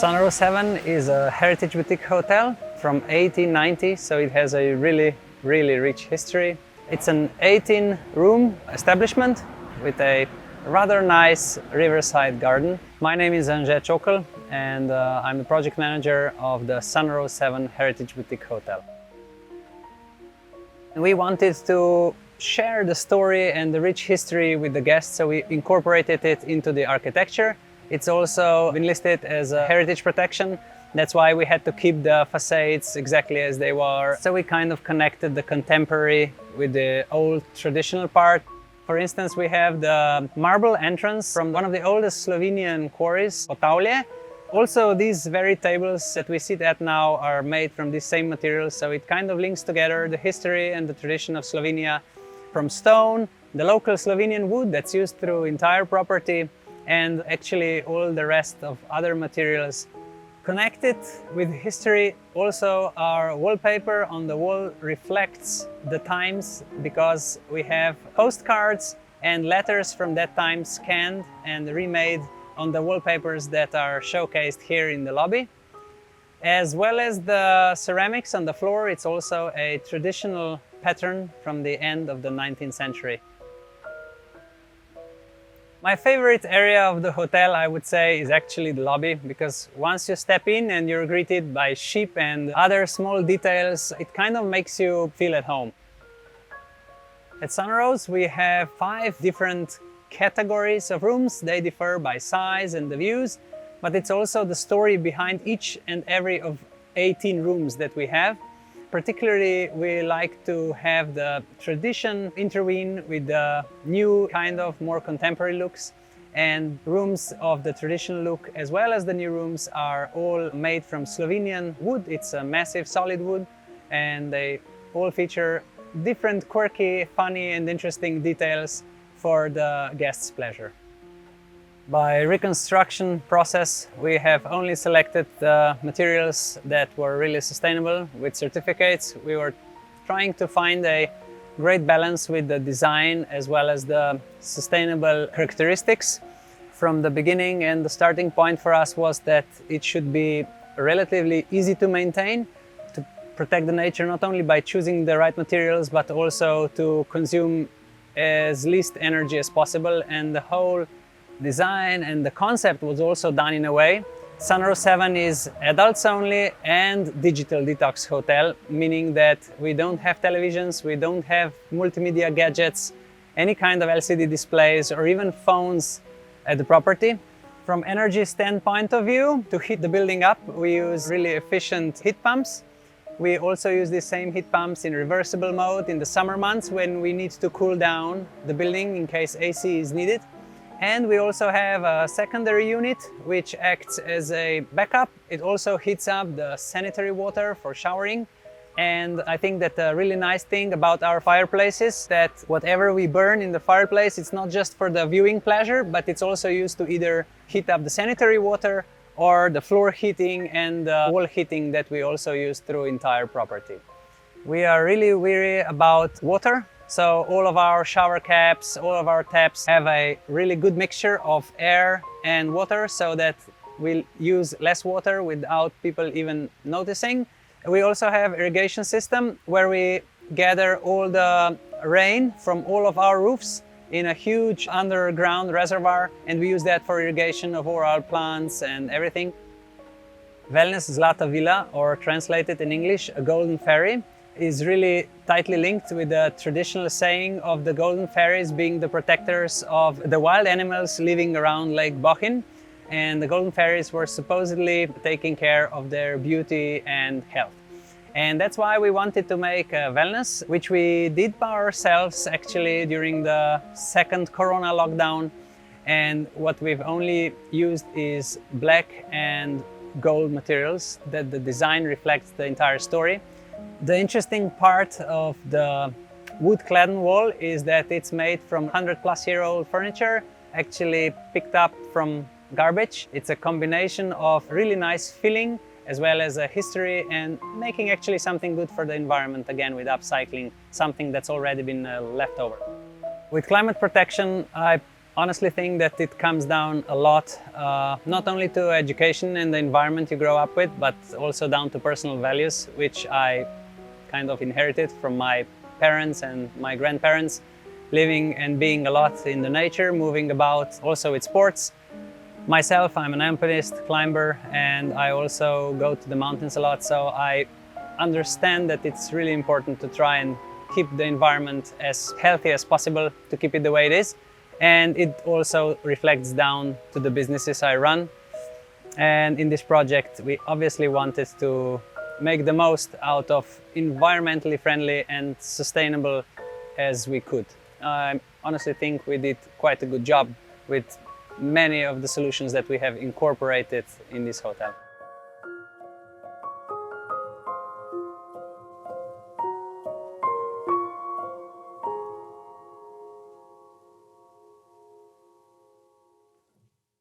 Sunrose7 is a heritage boutique hotel from 1890, so it has a really rich history. It's an 18-room establishment with a rather nice riverside garden. My name is Andrzej Czokol and I'm the project manager of the Sunrose7 Heritage Boutique Hotel. We wanted to share the story and the rich history with the guests, so we incorporated it into the architecture. It's also been listed as a heritage protection. That's why we had to keep the facades exactly as they were. So we kind of connected the contemporary with the old traditional part. For instance, we have the marble entrance from one of the oldest Slovenian quarries, Teile. Also, these very tables that we sit at now are made from these same materials, so it kind of links together the history and the tradition of Slovenia from stone, the local Slovenian wood that's used through entire property, and actually all the rest of other materials. Connected with history, also our wallpaper on the wall reflects the times, because we have postcards and letters from that time scanned and remade on the wallpapers that are showcased here in the lobby. As well as the ceramics on the floor, it's also a traditional pattern from the end of the 19th century. My favorite area of the hotel, I would say, is actually the lobby, because once you step in and you're greeted by sheep and other small details, it kind of makes you feel at home. At Sunrose, we have 5 different categories of rooms. They differ by size and the views, but it's also the story behind each and every of 18 rooms that we have. Particularly, we like to have the tradition intervene with the new kind of more contemporary looks, and rooms of the traditional look as well as the new rooms are all made from Slovenian wood. It's a massive solid wood, and they all feature different quirky, funny and interesting details for the guests' pleasure. By reconstruction process, we have only selected the materials that were really sustainable with certificates. We were trying to find a great balance with the design as well as the sustainable characteristics. From the beginning, and the starting point for us was that it should be relatively easy to maintain, to protect the nature not only by choosing the right materials, but also to consume as least energy as possible. And the whole design and the concept was also done in a way. Sunrose7 is adults only and digital detox hotel, meaning that we don't have televisions, we don't have multimedia gadgets, any kind of LCD displays or even phones at the property. From energy standpoint of view, to heat the building up, we use really efficient heat pumps. We also use the same heat pumps in reversible mode in the summer months when we need to cool down the building in case AC is needed. And we also have a secondary unit which acts as a backup. It also heats up the sanitary water for showering. And I think that the really nice thing about our fireplace is that whatever we burn in the fireplace, it's not just for the viewing pleasure, but it's also used to either heat up the sanitary water or the floor heating and the wall heating that we also use through entire property. We are really wary about water. So all of our shower caps, all of our taps have a really good mixture of air and water, so that we'll use less water without people even noticing. We also have irrigation system where we gather all the rain from all of our roofs in a huge underground reservoir, and we use that for irrigation of all our plants and everything. Wellness-Villa Zlata, or translated in English, a golden fairy, is really tightly linked with the traditional saying of the golden fairies being the protectors of the wild animals living around Lake Bohinj. And the golden fairies were supposedly taking care of their beauty and health. And that's why we wanted to make a wellness, which we did by ourselves actually during the second Corona lockdown. And what we've only used is black and gold materials, that the design reflects the entire story. The interesting part of the wood-clad wall is that it's made from 100-plus-year-old furniture, actually picked up from garbage. It's a combination of really nice feeling as well as a history, and making actually something good for the environment, again with upcycling something that's already been left over. With climate protection, I honestly think that it comes down a lot, not only to education and the environment you grow up with, but also down to personal values, which I kind of inherited from my parents and my grandparents, living and being a lot in the nature, moving about, also with sports. Myself, I'm an alpinist, climber, and I also go to the mountains a lot, so I understand that it's really important to try and keep the environment as healthy as possible, to keep it the way it is. And it also reflects down to the businesses I run. And in this project, we obviously wanted to make the most out of environmentally friendly and sustainable as we could. I honestly think we did quite a good job with many of the solutions that we have incorporated in this hotel.